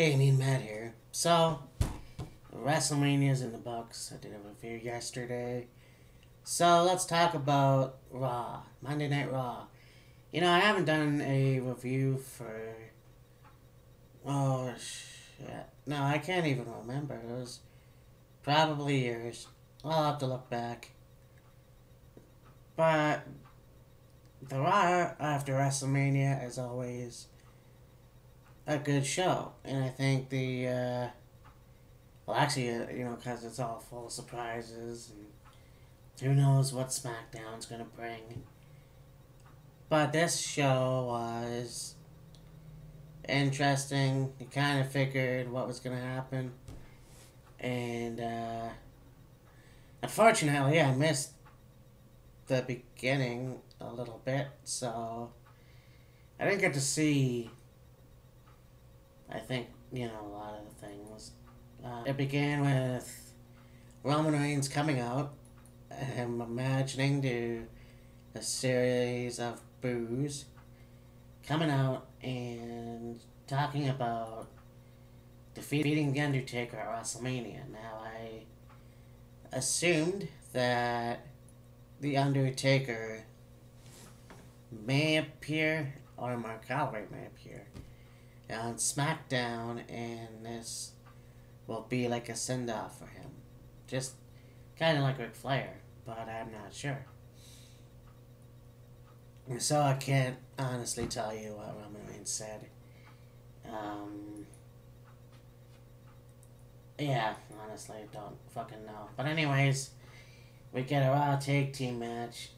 Hey, me and Matt here. So, Wrestlemania's in the books. I did a review yesterday. So, let's talk about Raw. Monday Night Raw. I haven't done a review for. Oh, shit. No, I can't even remember. It was probably years. I'll have to look back. But, the Raw after WrestleMania is always a good show. And I think well, actually, because it's all full of surprises, and who knows what Smackdown's gonna bring. But this show was interesting. You kind of figured what was gonna happen, and unfortunately, I missed the beginning a little bit, so I didn't get to see. I think a lot of the things. It began with Roman Reigns coming out. I'm imagining to a series of boos coming out and talking about defeating The Undertaker at WrestleMania. Now, I assumed that The Undertaker may appear, or Mark Calaway may appear, on SmackDown, and this will be like a send-off for him. Just kind of like Ric Flair, but I'm not sure. So I can't honestly tell you what Roman Reigns said. Yeah, honestly, don't fucking know. But anyways, we get a Raw Tag Team match.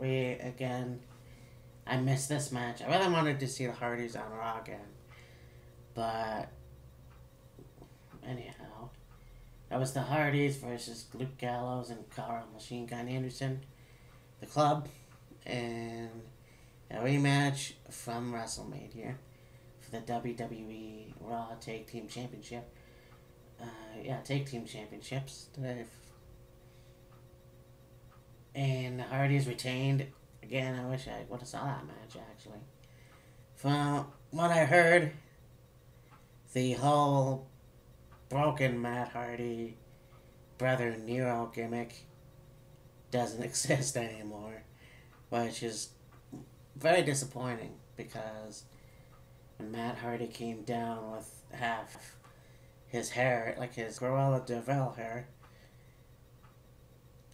I missed this match. I really wanted to see the Hardys on Raw again. But, anyhow, that was the Hardys versus Luke Gallows and Carl Machine Gun Anderson, the club, and a rematch from WrestleMania for the WWE Raw Tag Team Championship. Tag Team Championships. And the Hardys retained. Again, I wish I would have saw that match, actually. From what I heard, the whole broken Matt Hardy brother Nero gimmick doesn't exist anymore, which is very disappointing because when Matt Hardy came down with half his hair, like his Cruella de Vil hair,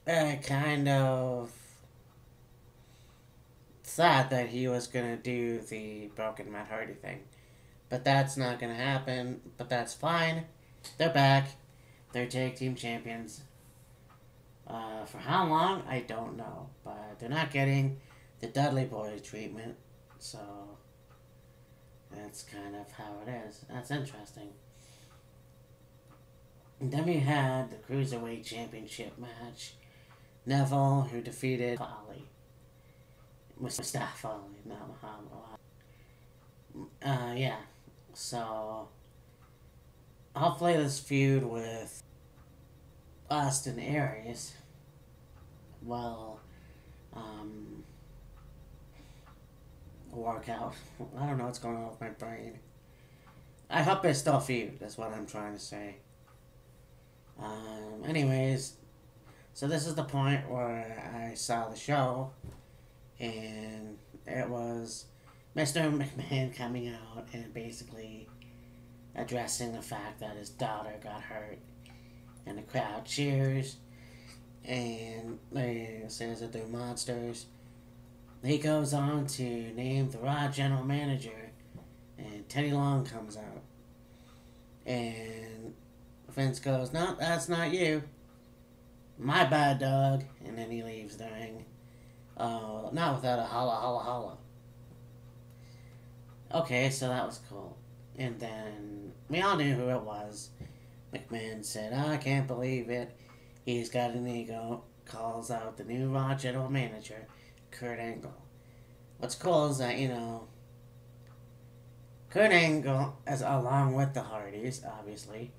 I kind of thought that he was gonna do the broken Matt Hardy thing. But that's not going to happen. But that's fine. They're back. They're tag team champions. For how long? I don't know. But they're not getting the Dudley Boys treatment. So that's kind of how it is. That's interesting. And then we had the Cruiserweight Championship match. Neville, who defeated Ali. Mustafa Ali, not Muhammad Ali. Yeah. So, hopefully this feud with Austin Aries will work out. I don't know what's going on with my brain. I hope they still feud, that's what I'm trying to say. Anyways, so this is the point where I saw the show, and it was Mr. McMahon coming out and basically addressing the fact that his daughter got hurt, and the crowd cheers, and they says that they're monsters. He goes on to name the Raw general manager, and Teddy Long comes out, and Vince goes, "No, that's not you. My bad, dog," and then he leaves the ring. Not without a holla, holla, holla. Okay, so that was cool. And then we all knew who it was. McMahon said, "Oh, I can't believe it. He's got an ego." Calls out the new Raw general manager, Kurt Angle. What's cool is that, Kurt Angle, along with the Hardys, obviously,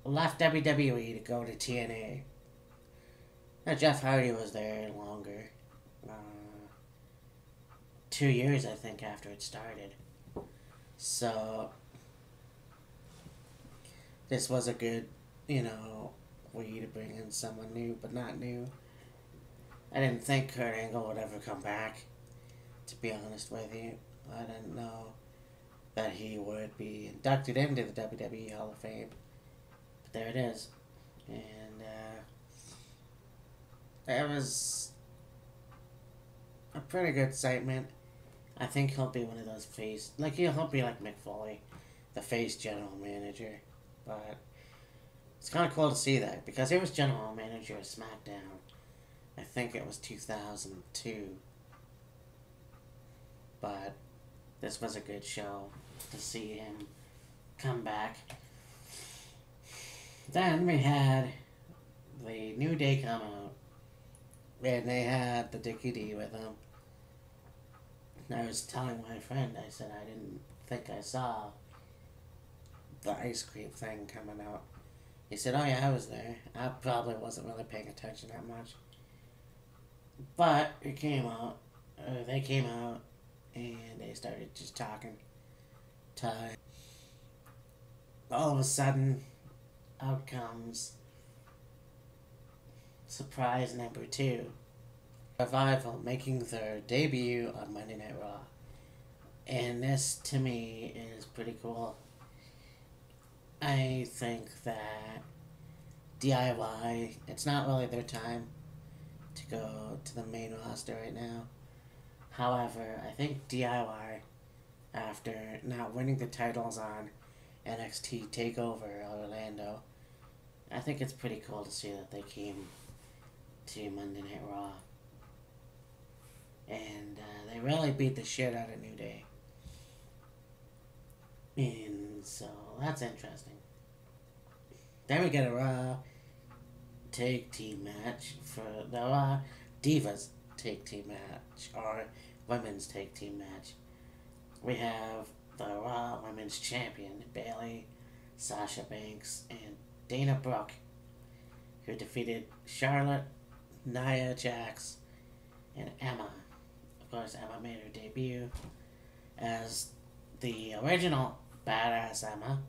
left WWE to go to TNA. Now, Jeff Hardy was there longer. 2 years, I think, after it started. So, this was a good, you know, way to bring in someone new, but not new. I didn't think Kurt Angle would ever come back, to be honest with you. I didn't know that he would be inducted into the WWE Hall of Fame. But there it is. And it was a pretty good segment. I think he'll be one of those face, like he'll be like Mick Foley, the face general manager. But it's kind of cool to see that because he was general manager of Smackdown. I think it was 2002. But this was a good show to see him come back. Then we had the New Day come out, and they had the Dickie D with them. I was telling my friend, I said I didn't think I saw the ice cream thing coming out. He said, oh yeah, I was there. I probably wasn't really paying attention that much. But it came out, they came out, and they started just talking. All of a sudden, out comes surprise number 2. Revival making their debut on Monday Night Raw. And this, to me, is pretty cool. I think that DIY, it's not really their time to go to the main roster right now. However, I think DIY, after now winning the titles on NXT TakeOver Orlando, I think it's pretty cool to see that they came to Monday Night Raw. And they really beat the shit out of New Day. And so that's interesting. Then we get a Raw Tag Team match for the Raw Divas Tag Team match, or Women's Tag Team match. We have the Raw Women's Champion, Bayley, Sasha Banks, and Dana Brooke, who defeated Charlotte, Nia Jax, and Emma. Of course, Emma made her debut as the original badass Emma,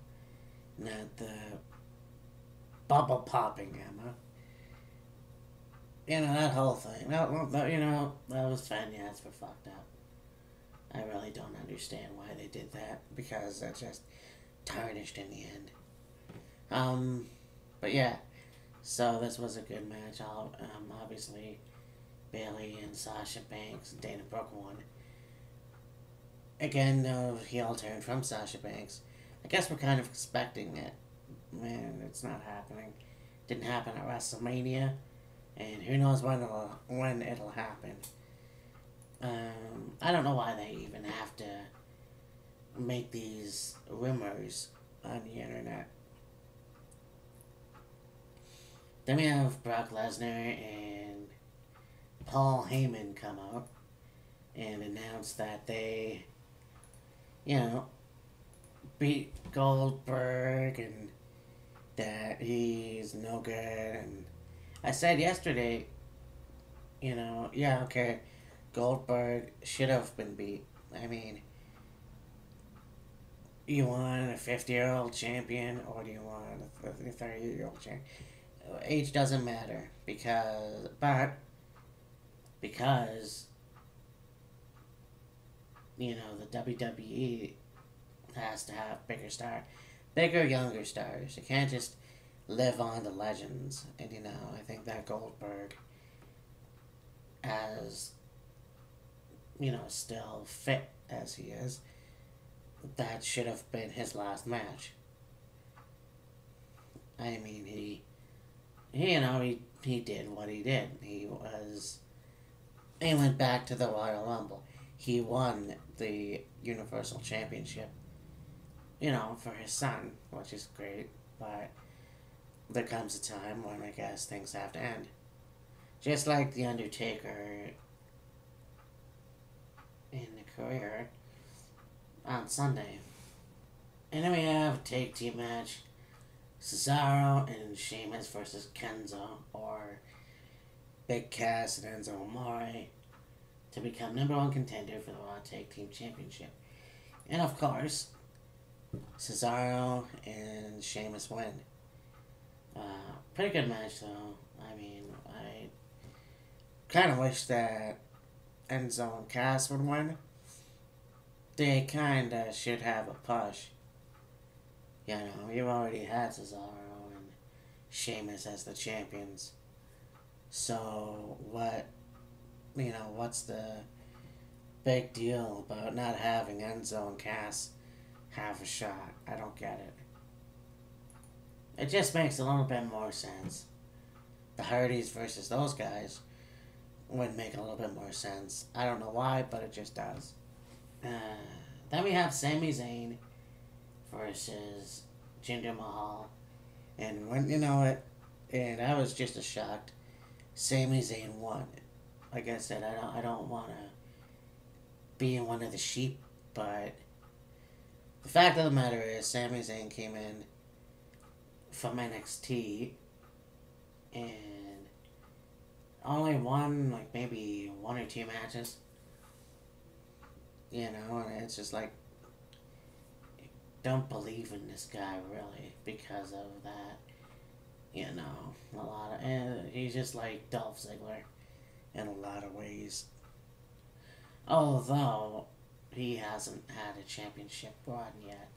not the bubble popping Emma. You know, that whole thing. That was fantastic for fucked up. I really don't understand why they did that, because that just tarnished in the end. But yeah, so this was a good match. Obviously, Bayley and Sasha Banks and Dana Brooke won. Again, no heel turn from Sasha Banks. I guess we're kind of expecting it. Man, it's not happening. Didn't happen at WrestleMania, and who knows when it'll happen. I don't know why they even have to make these rumors on the internet. Then we have Brock Lesnar and Paul Heyman come out and announce that they, beat Goldberg and that he's no good. And I said yesterday, okay, Goldberg should have been beat. I mean, you want a 50-year-old champion, or do you want a 30-year-old champion? Age doesn't matter, because the WWE has to have bigger, younger stars. You can't just live on the legends. And, I think that Goldberg, as, still fit as he is, that should have been his last match. I mean, he did what he did. He went back to the Royal Rumble. He won the Universal Championship, for his son, which is great, but there comes a time when I guess things have to end. Just like The Undertaker in the career on Sunday. And then we have a tag team match. Cesaro and Sheamus versus Kenzo, or Big Cass and Enzo Amore, to become #1 contender for the Raw Tag Team Championship. And of course, Cesaro and Sheamus win. Pretty good match though. I mean, I kind of wish that Enzo and Cass would win. They kind of should have a push. You know, you already had Cesaro and Sheamus as the champions. So what's the big deal about not having Enzo and Cass have a shot? I don't get it. It just makes a little bit more sense. The Hardys versus those guys would make a little bit more sense. I don't know why, but it just does. Uh, then we have Sami Zayn versus Jinder Mahal. And when you know it, and I was just as shocked. Sami Zayn won. Like I said, I don't want to be one of the sheep, but the fact of the matter is, Sami Zayn came in from NXT and only won like maybe one or two matches. You know, and it's just like, don't believe in this guy really because of that. You know, a lot of, and he's just like Dolph Ziggler in a lot of ways. Although he hasn't had a championship run yet,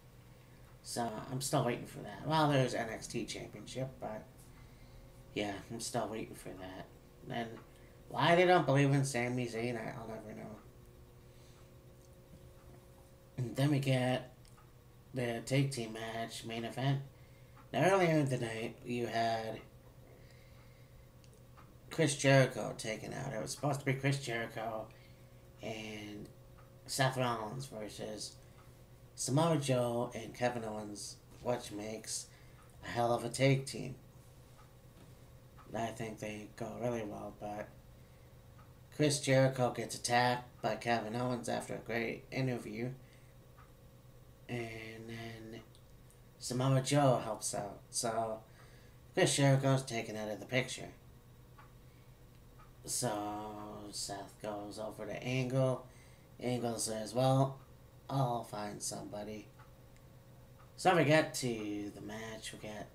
so I'm still waiting for that. Well, there's NXT championship, but yeah, I'm still waiting for that. And why they don't believe in Sami Zayn, I'll never know. And then we get the tag team match main event. Now, earlier in the night, you had Chris Jericho taken out. It was supposed to be Chris Jericho and Seth Rollins versus Samoa Joe and Kevin Owens, which makes a hell of a tag team. I think they go really well, but Chris Jericho gets attacked by Kevin Owens after a great interview, and then Samoa Joe helps out. So Chris Jericho's taken out of the picture. So Seth goes over to Angle. Angle says, well, I'll find somebody. So we get to the match. We get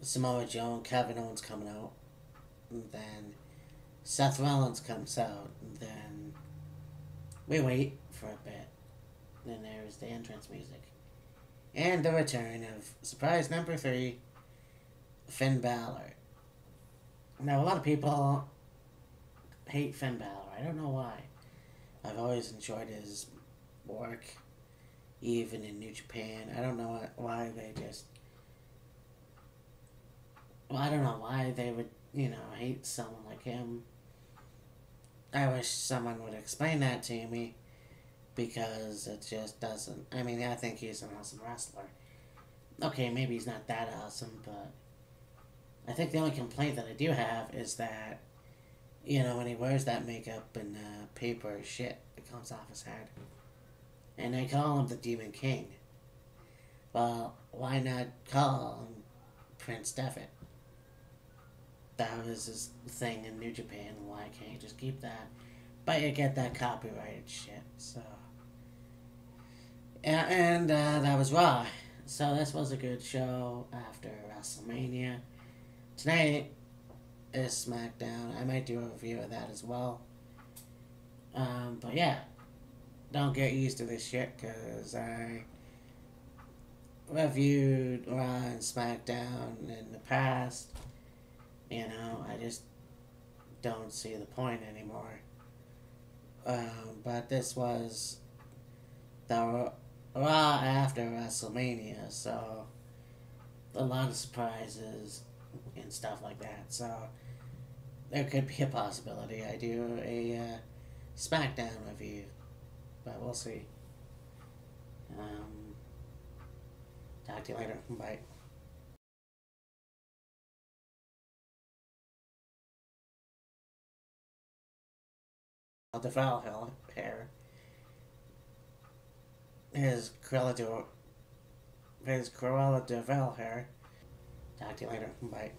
Samoa Joe and Kevin Owens coming out. And then Seth Rollins comes out. And then we wait for a bit. Then there's the entrance music. And the return of surprise number 3, Finn Balor. Now, a lot of people hate Finn Balor. I don't know why. I've always enjoyed his work, even in New Japan. I don't know why they just... Well, I don't know why they would, hate someone like him. I wish someone would explain that to me, because it just doesn't... I mean, I think he's an awesome wrestler. Okay, maybe he's not that awesome, but I think the only complaint that I do have is that, when he wears that makeup and paper shit that comes off his head. And they call him the Demon King. Well, why not call him Prince Devitt? That was his thing in New Japan. Why can't you just keep that? But you get that copyrighted shit, so... And that was Raw. So this was a good show after WrestleMania. Tonight is Smackdown. I might do a review of that as well. But yeah, don't get used to this shit, because I reviewed Raw and Smackdown in the past. I just don't see the point anymore. But this was the Raw after WrestleMania, so a lot of surprises and stuff like that. So there could be a possibility I do a Smackdown review, but we'll see. Talk to you later. Bye. DeVal hair. His Cruella DeVal hair. Talk to you later. Bye.